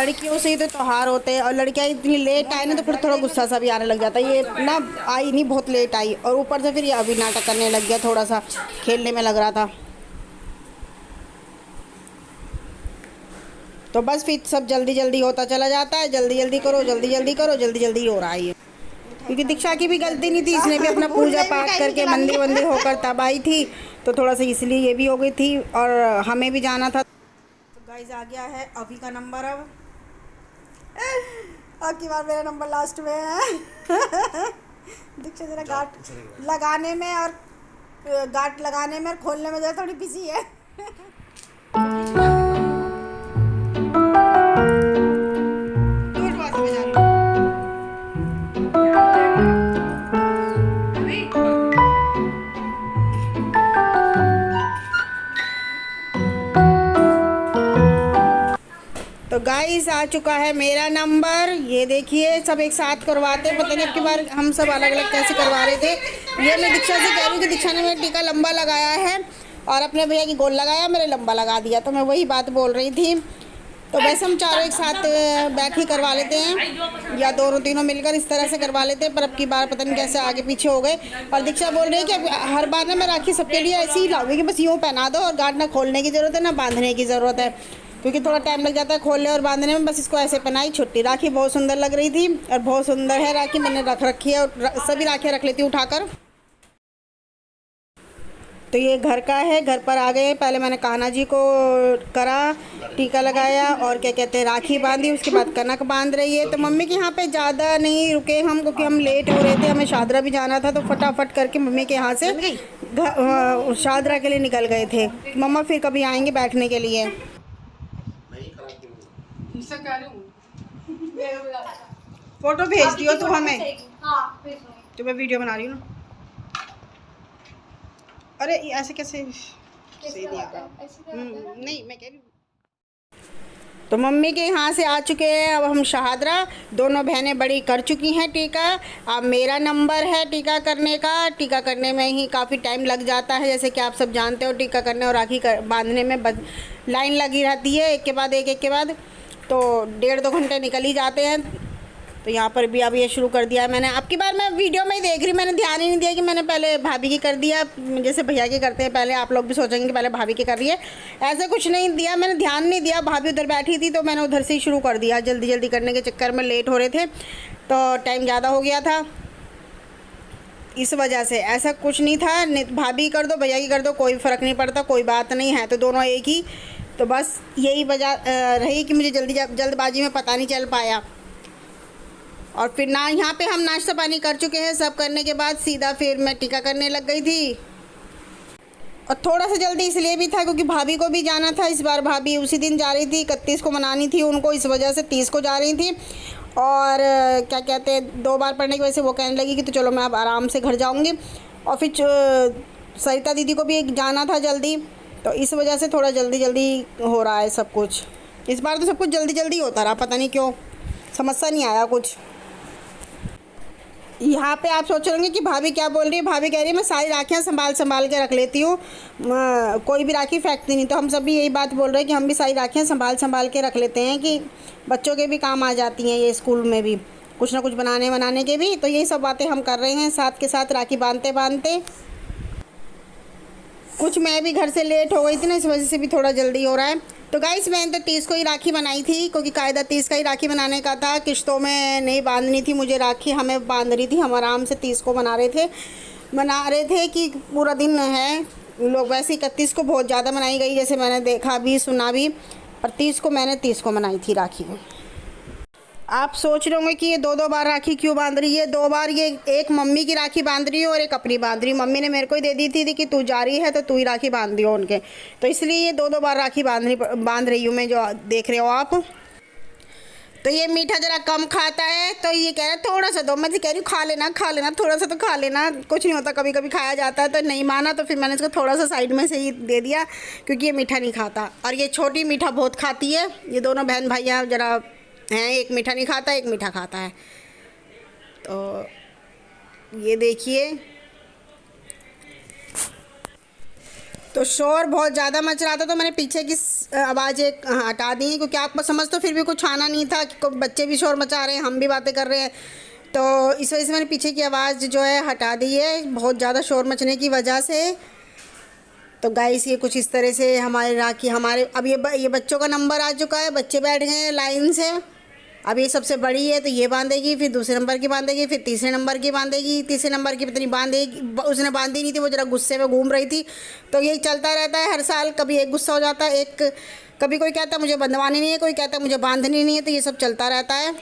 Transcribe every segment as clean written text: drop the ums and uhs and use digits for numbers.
लड़कियों से ही तो त्योहार होते हैं, और लड़कियां इतनी लेट आई ना तो फिर थोड़ा गुस्सा सा भी आने लग जाता है। ये ना आई नहीं, बहुत लेट आई, और ऊपर से फिर ये अभी नाटक करने लग गया, थोड़ा सा खेलने में लग रहा था। तो बस फिर सब जल्दी जल्दी होता चला जाता है, जल्दी जल्दी करो, जल्दी जल्दी करो, जल्दी जल्दी हो रहा है ये। क्योंकि दीक्षा की भी गलती नहीं थी, इसने भी अपना पूजा पाठ करके मंदिर वंदिर होकर तब आई थी, तो थोड़ा सा इसलिए ये भी हो गई थी, और हमें भी जाना था। तो गाइस आ गया है अभी का नंबर। अब की बार मेरा नंबर लास्ट में है। दीक्षा जरा गांठ लगाने में और खोलने में जरा थोड़ी बिजी है। तो गाइस आ चुका है मेरा नंबर, ये देखिए सब एक साथ करवाते हैं, पता नहीं अब की बार हम सब अलग अलग कैसे करवा रहे थे। ये मैं दीक्षा से कह रही हूँ कि दीक्षा ने मेरा टीका लंबा लगाया है और अपने भैया की गोल लगाया, मेरे लंबा लगा दिया, तो मैं वही बात बोल रही थी। तो वैसे हम चारों एक साथ बैठ ही करवा लेते हैं, या दोनों तीनों मिलकर इस तरह से करवा लेते हैं, पर अब की बार पता नहीं कैसे आगे पीछे हो गए। और दीक्षा बोल रही है कि हर बार ना मैं राखी सबके लिए ऐसे ही लाऊंगी कि बस यूँ पहना दो, और गांठ ना खोलने की ज़रूरत है ना बांधने की ज़रूरत है, क्योंकि थोड़ा टाइम लग जाता है खोलने और बांधने में। बस इसको ऐसे पहनाई, छुट्टी। राखी बहुत सुंदर लग रही थी और बहुत सुंदर है राखी, मैंने रख रखी है, और सभी राखियाँ रख लेती हूँ उठाकर। तो ये घर का है, घर पर आ गए। पहले मैंने कान्हा जी को करा, टीका लगाया, और क्या कहते हैं राखी बांधी, उसके बाद कनक बांध रही है। तो मम्मी के यहाँ पे ज़्यादा नहीं रुके हम, क्योंकि हम लेट हो रहे थे, हमें शादरा भी जाना था, तो फटाफट करके मम्मी के यहाँ से शादरा के लिए निकल गए थे। मम्मा फिर कभी आएंगे बैठने के लिए। फोटो भेज दियो तू हमें, तो मैं वीडियो बना रही हूँ ना। अरे ऐसे कैसे सही नहीं आता। नहीं मैं कह रही हूँ। तो मम्मी के यहाँ से आ चुके हैं अब हम शाहदरा, दोनों बहनें बड़ी कर चुकी हैं टीका। अब मेरा नंबर है टीका करने का। टीका करने में ही काफ़ी टाइम लग जाता है, जैसे कि आप सब जानते हो, टीका करने और राखी बांधने में लाइन लगी रहती है, एक के बाद एक के बाद, तो 1.5-2 घंटे निकल ही जाते हैं। तो यहाँ पर भी अब ये शुरू कर दिया है मैंने। अब की बार मैं वीडियो में ही देख रही, मैंने ध्यान ही नहीं दिया कि मैंने पहले भाभी की कर दिया, जैसे भैया की करते हैं पहले। आप लोग भी सोचेंगे कि पहले भाभी की कर रही है, ऐसा कुछ नहीं दिया, मैंने ध्यान नहीं दिया। भाभी उधर बैठी थी तो मैंने उधर से ही शुरू कर दिया, जल्दी जल्दी करने के चक्कर में लेट हो रहे थे, तो टाइम ज़्यादा हो गया था, इस वजह से। ऐसा कुछ नहीं था, भाभी कर दो भैया की कर दो, कोई फ़र्क नहीं पड़ता, कोई बात नहीं है, तो दोनों एक ही। तो बस यही वजह रही कि मुझे जल्दबाजी में पता नहीं चल पाया। और फिर ना यहाँ पे हम नाश्ता पानी कर चुके हैं, सब करने के बाद सीधा फिर मैं टीका करने लग गई थी। और थोड़ा सा जल्दी इसलिए भी था क्योंकि भाभी को भी जाना था। इस बार भाभी उसी दिन जा रही थी, 31 को मनानी थी उनको, इस वजह से 30 को जा रही थी। और क्या कहते हैं 2 बार पढ़ने की वजह से वो कहने लगी कि तो चलो मैं अब आराम से घर जाऊँगी। और फिर सरिता दीदी को भी जाना था जल्दी, तो इस वजह से थोड़ा जल्दी जल्दी हो रहा है सब कुछ। इस बार तो सब कुछ जल्दी जल्दी होता रहा, पता नहीं क्यों, समझ सा नहीं आया कुछ। यहाँ पे आप सोच रहे होंगे कि भाभी क्या बोल रही है। भाभी कह रही है मैं सारी राखियाँ संभाल के रख लेती हूँ, कोई भी राखी फेंकती नहीं। तो हम सब भी यही बात बोल रहे हैं कि हम भी सारी राखियाँ संभाल के रख लेते हैं, कि बच्चों के भी काम आ जाती हैं, ये स्कूल में भी कुछ ना कुछ बनाने के भी। तो यही सब बातें हम कर रहे हैं साथ के साथ, राखी बांधते। कुछ मैं भी घर से लेट हो गई थी ना, इस वजह से भी थोड़ा जल्दी हो रहा है। तो गाइस मैंने तो 30 को ही राखी बनाई थी, क्योंकि कायदा 30 का ही राखी बनाने का था, किश्तों में नहीं बांधनी थी मुझे राखी, हमें बांधनी थी। हम आराम से 30 को बना रहे थे कि पूरा दिन है। लोग वैसे 31 को बहुत ज़्यादा मनाई गई, जैसे मैंने देखा भी सुना भी, पर 30 को मैंने 30 को मनाई थी राखी। आप सोच रहे होंगे कि ये 2-2 बार राखी क्यों बांध रही है। 2 बार, ये एक मम्मी की राखी बांध रही है और एक अपनी बांध रही है। मम्मी ने मेरे को ही दे दी थी कि तू जा रही है तो तू ही राखी बांध दियो उनके, तो इसलिए ये 2-2 बार राखी बांध रही हूँ मैं, जो देख रहे हो आप। तो ये मीठा ज़रा कम खाता है, तो ये कह रहा है थोड़ा सा दो। मैं कह रही हूँ खा लेना, थोड़ा सा तो खा लेना, कुछ नहीं होता, कभी कभी खाया जाता है। तो नहीं माना, तो फिर मैंने इसको थोड़ा सा साइड में से ही दे दिया, क्योंकि ये मीठा नहीं खाता। और ये छोटी मीठा बहुत खाती है। ये दोनों बहन भाइयाँ ज़रा हैं, एक मीठा नहीं खाता, एक मीठा खाता है। तो ये देखिए, तो शोर बहुत ज़्यादा मच रहा था, तो मैंने पीछे की आवाज़ एक हटा दी, क्योंकि आपको समझ तो फिर भी कुछ आना नहीं था कि बच्चे भी शोर मचा रहे हैं, हम भी बातें कर रहे हैं, तो इस वजह से मैंने पीछे की आवाज़ जो है हटा दी है, बहुत ज़्यादा शोर मचने की वजह से। तो गाइस ये कुछ इस तरह से हमारे राखी हमारे अब ये बच्चों का नंबर आ चुका है, बच्चे बैठ गए हैं लाइन से। अब ये सबसे बड़ी है तो ये बांधेगी, फिर दूसरे नंबर की बांधेगी, फिर तीसरे नंबर की बांधेगी, तीसरे नंबर की पता नहीं बांधेगी, उसने बांधी नहीं थी, वो ज़रा गुस्से में घूम रही थी। तो यही चलता रहता है हर साल, कभी एक गुस्सा हो जाता है, एक कभी कोई कहता है मुझे बंधवानी नहीं है, कोई कहता है मुझे बांधनी नहीं है, तो ये सब चलता रहता है।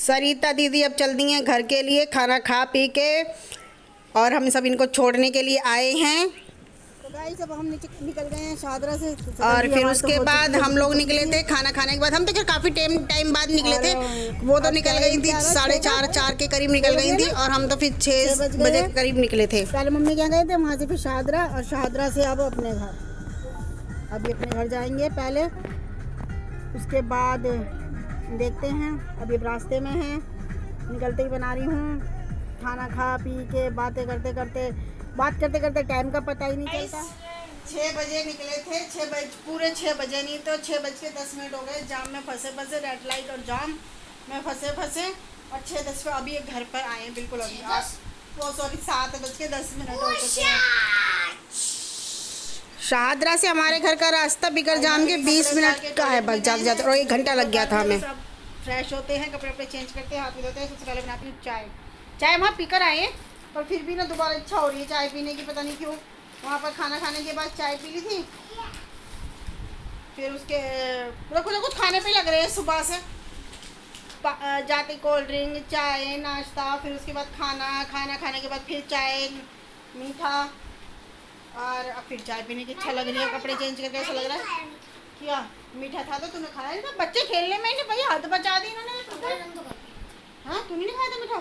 सरिता दीदी अब चल दी हैं घर के लिए, खाना खा पी के, और हम सब इनको छोड़ने के लिए आए हैं। तो गाइस अब हम निकल गए हैं शाहदरा से, और फिर उसके बाद हम लोग निकले थे खाना खाने के बाद। हम तो काफ़ी टाइम बाद निकले थे, वो तो निकल गई थी 4:30 के करीब निकल गई थी, और हम तो फिर 6 बजे के करीब निकले थे। पहले मम्मी क्या गए थे वहाँ से, फिर शाहदरा, और शाहदरा से अब अपने घर, अभी अपने घर जाएंगे पहले, उसके बाद देखते हैं। अभी रास्ते में हैं, निकलते ही बना रही हूँ। खाना खा पी के बात करते करते टाइम का पता ही नहीं चलता। 6 बजे निकले थे, पूरे 6 बजे नहीं तो 6:10 हो गए। जाम में फंसे रेड लाइट और जाम में फंसे, और 6:10 पे अभी एक घर पर आए, बिल्कुल अभी 7:10 हो चुके हैं। शाहदरा से हमारे घर का रास्ता बिगर जाम के 20 मिनट का है बस, जाते और 1 घंटा लग गया था हमें। फ्रेश होते हैं, कपड़े चेंज करते हैं, हाथ भी धोते हैं, सबसे पहले बनाते हैं चाय वहाँ पीकर आए, पर फिर भी ना दोबारा इच्छा हो रही है चाय पीने की, पता नहीं क्यों। वहाँ पर खाना खाने के बाद चाय पी ली थी, फिर उसके कुछ खाने पे लग रहे हैं सुबह से, जाते कोल्ड ड्रिंक, चाय, नाश्ता, फिर उसके बाद खाना खाने के बाद फिर चाय, मीठा, और अब फिर चाय पीने की इच्छा लग रही है। कपड़े चेंज करके ऐसा लग रहा है क्या मीठा था तो तूने खाया नहीं था? बच्चे खेलने में नहीं भैया हद बचा दी इन्होंने। हाँ तूने नहीं खाया था मीठा?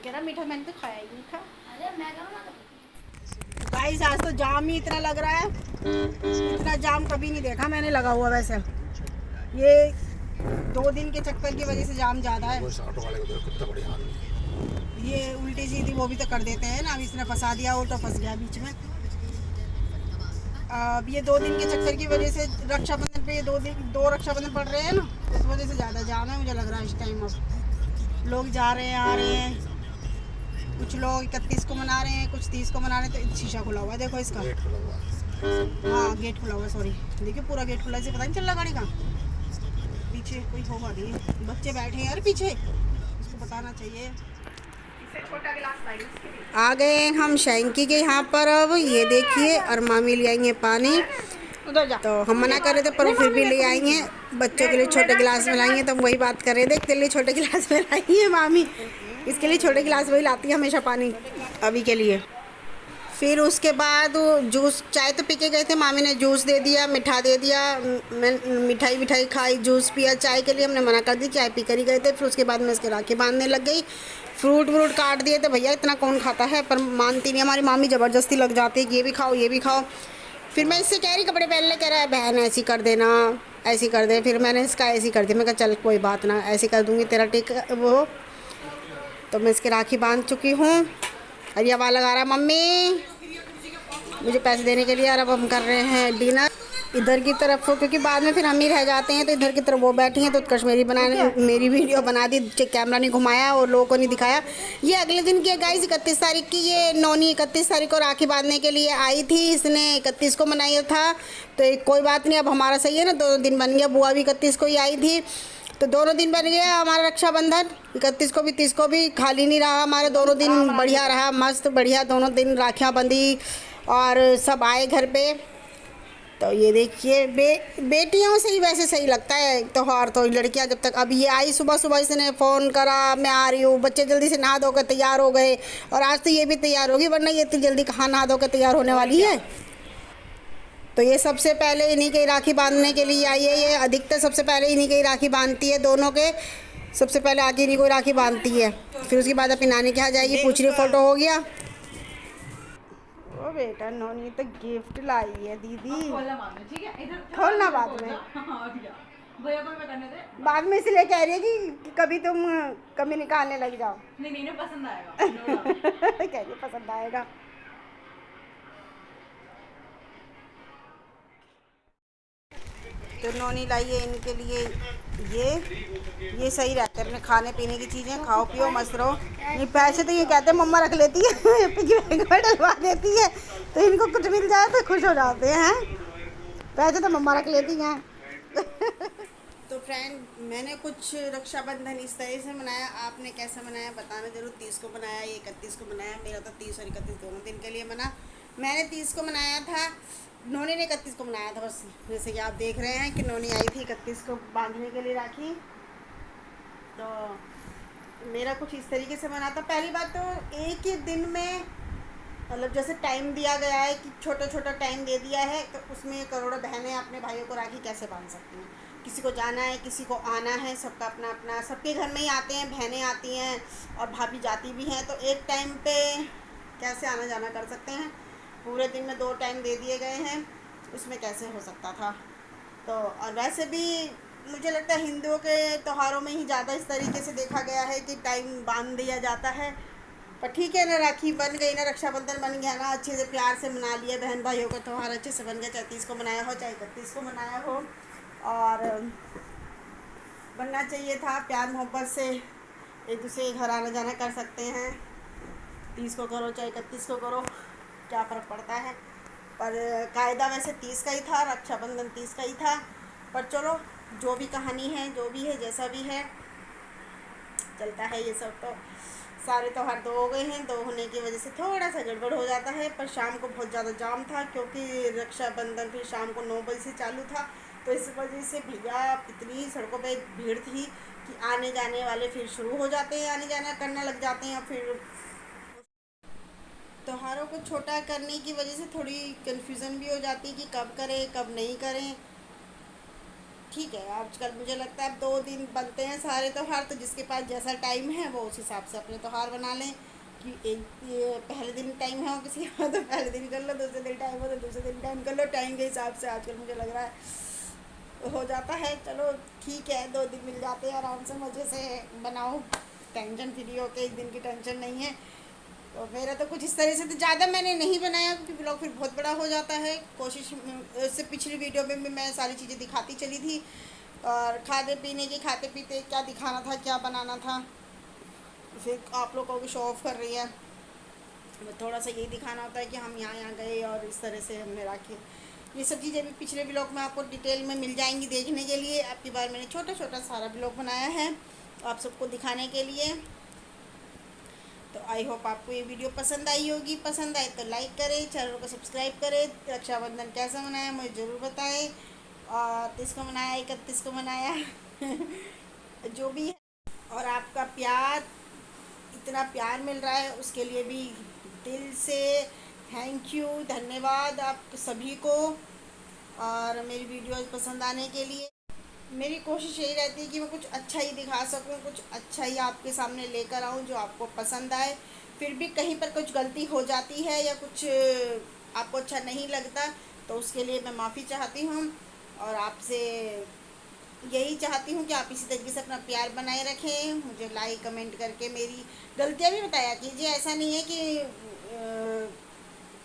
कह रहा मीठा मैंने तो खाया ही नहीं था। गाइस आज तो जाम ही इतना लग रहा है, इतना जाम कभी नहीं देखा मैंने लगा हुआ। वैसे ये 2 दिन के चक्कर की वजह से जाम ज़्यादा है। ये उल्टी सीधी वो भी तो कर देते हैं ना, अब इसने फंसा दिया, ऑटो फंस गया बीच में। अब ये 2 दिन के चक्कर की वजह से रक्षाबंधन पे ये 2 रक्षाबंधन पड़ रहे हैं ना, उस वजह से ज़्यादा जाम है मुझे लग रहा है इस टाइम। अब लोग जा रहे हैं आ रहे हैं, कुछ लोग 31 को मना रहे हैं, कुछ 30 को मना रहे हैं। तो शीशा खुला हुआ है देखो इसका, हाँ गेट खुला हुआ है, सॉरी देखिए पूरा गेट खुला है, इसे पता नहीं चल रहा गाड़ी का। पीछे कोई होगा नहीं, बच्चे बैठे हैं यार पीछे, उसको बताना चाहिए। आ गए हम शैंकी के यहाँ पर, अब ये देखिए, और मामी ले आएंगे पानी, तो हम मना कर रहे थे पर वो फिर भी ले आएंगे। बच्चों के लिए छोटे गिलास में लाएंगे, तो हम वही बात कर रहे थे, तेरे लिए छोटे गिलास में लाई है मामी, इसके लिए छोटे गिलास वही लाती है हमेशा पानी अभी के लिए। फिर उसके बाद जूस, चाय तो पी के गए थे, मामी ने जूस दे दिया, मिठा दे दिया, मिठाई खाई, जूस पिया। चाय के लिए हमने मना कर दी, चाय पी कर ही गए थे। फिर उसके बाद मैं इसके राखी बांधने लग गई, फ्रूट काट दिए थे, भैया इतना कौन खाता है, पर मानती नहीं हमारी मामी, ज़बरदस्ती लग जाती है कि ये भी खाओ ये भी खाओ। फिर मैं इससे कह रही कपड़े पहन ले, कह रहा है बहन ऐसी कर देना, ऐसी कर दे। फिर मैंने इसका ऐसी कर दी, मैं कहा चल कोई बात ना, ऐसी कर दूँगी तेरा टिक वो। तो मैं इसके राखी बांध चुकी हूँ, और ये आवाज़ लगा रहा है मम्मी मुझे पैसे देने के लिए। और अब हम कर रहे हैं डिनर इधर की तरफ, क्योंकि बाद में फिर हम ही रह जाते हैं, तो इधर की तरफ वो बैठी हैं, तो उत्कर्ष मेरी वीडियो बना दी, कैमरा नहीं घुमाया और लोगों को नहीं दिखाया। ये अगले दिन की गाइस 31 तारीख की, ये नौनी 31 तारीख को राखी बांधने के लिए आई थी, इसने 31 को मनाया था। तो कोई बात नहीं, अब हमारा सही है ना, 2 दिन बन गया। बुआ भी 31 को ही आई थी, तो दोनों दिन बन गया हमारा रक्षाबंधन। 31 को भी 30 को भी खाली नहीं रहा हमारे, दोनों दिन बढ़िया रहा, मस्त बढ़िया, दोनों दिन राखियाँ बंधी और सब आए घर पे। तो ये देखिए बेटियों से ही वैसे सही लगता है त्योहार। तो लड़कियां जब तक, अब ये आई सुबह सुबह इसने फ़ोन करा मैं आ रही हूँ, बच्चे जल्दी से नहा धो कर तैयार हो गए, और आज तो ये भी तैयार होगी, वरना ये इतनी जल्दी कहाँ नहा धो कर तैयार होने वाली है। तो ये सबसे पहले इन्हीं के राखी बांधने के लिए आई है। ये अधिकतर सबसे पहले इन्हीं के राखी बांधती है, दोनों के सबसे पहले आके इन्हीं को राखी बांधती है। फिर उसके बाद अपनी नानी के यहाँ जाएगी। पूछ रही फोटो हो गया। ओ बेटा नोनी तो गिफ्ट लाई है दीदी। खोलना बाद में, बाद में इसलिए कह रही है कि कभी तुम कभी निकालने लग जाओ। नहीं पसंद आएगा। कह रही पसंद आएगा। तो नोनी लाई है इनके लिए ये सही रहता है, अपने खाने पीने की चीज़ें खाओ पियो मस्त रहो। नहीं पैसे तो ये कहते हैं मम्मा रख लेती है, पिग्गी बैंक में डलवा देती है, तो इनको कुछ मिल जाए तो खुश हो जाते हैं। पैसे तो मम्मा रख लेती हैं। तो फ्रेंड, मैंने कुछ रक्षाबंधन इस तरह से मनाया, आपने कैसा मनाया बताना जरूर। 30 को मनाया, 31 को मनाया। मेरा तो 30 और 31 दोनों दिन के लिए मना। मैंने 30 को मनाया था, नोनी ने 31 को मनाया था। बस जैसे कि आप देख रहे हैं कि नोनी आई थी 31 को बांधने के लिए राखी। तो मेरा कुछ इस तरीके से मना था। पहली बात तो एक ही दिन में, मतलब जैसे टाइम दिया गया है कि छोटा छोटा टाइम दे दिया है, तो उसमें करोड़ों बहनें अपने भाइयों को राखी कैसे बांध सकती हैं। किसी को जाना है, किसी को आना है, सबका अपना अपना, सबके घर में ही आते हैं, बहनें आती हैं और भाभी जाती भी हैं। तो एक टाइम पे कैसे आना जाना कर सकते हैं। पूरे दिन में 2 टाइम दे दिए गए हैं, उसमें कैसे हो सकता था। तो और वैसे भी मुझे लगता है हिंदुओं के त्योहारों में ही ज़्यादा इस तरीके से देखा गया है कि टाइम बांध दिया जाता है। पर ठीक है ना, राखी बन गई ना, रक्षाबंधन बन गया ना, अच्छे से प्यार से मना लिया। बहन भाइयों का त्यौहार अच्छे से बन गया, चाहे 30 को मनाया हो चाहे 31 को मनाया हो। और बनना चाहिए था, प्यार मोहब्बत से एक दूसरे के घर आना जाना कर सकते हैं। 30 को करो चाहे 31 को करो, क्या फ़र्क पड़ता है। पर कायदा वैसे 30 का ही था, रक्षाबंधन 30 का ही था। पर चलो, जो भी कहानी है, जो भी है, जैसा भी है चलता है ये सब। तो सारे त्यौहार 2 हो गए हैं, 2 होने की वजह से थोड़ा सा गड़बड़ हो जाता है। पर शाम को बहुत ज़्यादा जाम था, क्योंकि रक्षाबंधन फिर शाम को 9 बजे से चालू था। तो इस वजह से भैया इतनी सड़कों पे भीड़ थी कि आने जाने वाले फिर शुरू हो जाते हैं, आने जाना करने लग जाते हैं। फिर त्योहारों को छोटा करने की वजह से थोड़ी कन्फ्यूज़न भी हो जाती है कि कब करें कब नहीं करें। ठीक है, आजकल मुझे लगता है अब 2 दिन बनते हैं सारे त्यौहार, तो जिसके पास जैसा टाइम है वो उस हिसाब से अपने त्यौहार बना लें। कि एक ये पहले दिन टाइम है और किसी का तो पहले दिन कर लो, दूसरे दिन टाइम हो तो दूसरे दिन टाइम कर लो। टाइम के हिसाब से आजकल मुझे लग रहा है हो जाता है। चलो ठीक है, 2 दिन मिल जाते हैं, आराम से मज़े से बनाओ, टेंशन फ्री हो के। 1 दिन की टेंशन नहीं है। तो मेरा तो कुछ इस तरह से, तो ज़्यादा मैंने नहीं बनाया क्योंकि ब्लॉग फिर बहुत बड़ा हो जाता है। कोशिश इससे पिछली वीडियो में भी मैं सारी चीज़ें दिखाती चली थी, और खाने पीने की, खाते पीते क्या दिखाना था, क्या बनाना था। फिर आप लोगों को भी शो ऑफ कर रही है, थोड़ा सा यही दिखाना होता है कि हम यहाँ यहाँ गए और इस तरह से हमने राखी। ये सब चीज़ें भी पिछले ब्लॉग में आपको डिटेल में मिल जाएंगी देखने के लिए। अब की बार मैंने छोटा छोटा सारा ब्लॉग बनाया है आप सबको दिखाने के लिए। तो आई होप आपको ये वीडियो पसंद आई होगी। पसंद आए तो लाइक करें, चैनल को सब्सक्राइब करें। रक्षाबंधन कैसा मनाया मुझे ज़रूर बताएं। और 30 को मनाया, 31 को मनाया जो भी है। और आपका प्यार, इतना प्यार मिल रहा है उसके लिए भी दिल से थैंक यू, धन्यवाद आप सभी को। और मेरी वीडियोस पसंद आने के लिए मेरी कोशिश यही रहती है कि मैं कुछ अच्छा ही दिखा सकूं, कुछ अच्छा ही आपके सामने लेकर आऊं जो आपको पसंद आए। फिर भी कहीं पर कुछ गलती हो जाती है या कुछ आपको अच्छा नहीं लगता तो उसके लिए मैं माफ़ी चाहती हूं। और आपसे यही चाहती हूं कि आप इसी तरीके से अपना प्यार बनाए रखें, मुझे लाइक कमेंट करके मेरी गलतियां भी बताया कीजिए। ऐसा नहीं है कि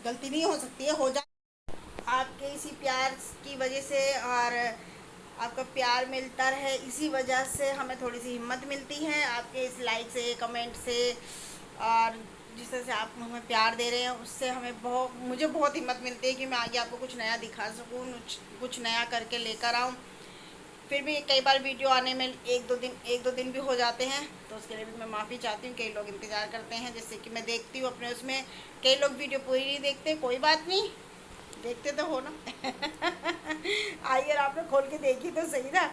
गलती नहीं हो सकती है, हो जा आपके इसी प्यार की वजह से। और आपका प्यार मिलता रहे, इसी वजह से हमें थोड़ी सी हिम्मत मिलती है आपके इस लाइक से, कमेंट से। और जिस तरह से आप हमें प्यार दे रहे हैं उससे हमें मुझे बहुत हिम्मत मिलती है कि मैं आगे आपको कुछ नया दिखा सकूँ, कुछ नया करके लेकर आऊँ। फिर भी कई बार वीडियो आने में एक दो दिन भी हो जाते हैं, तो उसके लिए भी मैं माफ़ी चाहती हूँ। कई लोग इंतज़ार करते हैं, जैसे कि मैं देखती हूँ अपने उसमें कई लोग वीडियो पूरी नहीं देखते, कोई बात नहीं, देखते तो हो ना। आइए आपने खोल के देखी तो सही ना।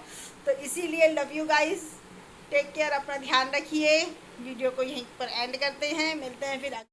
तो इसीलिए love you guys, take care, अपना ध्यान रखिए। वीडियो को यहीं पर एंड करते हैं, मिलते हैं फिर।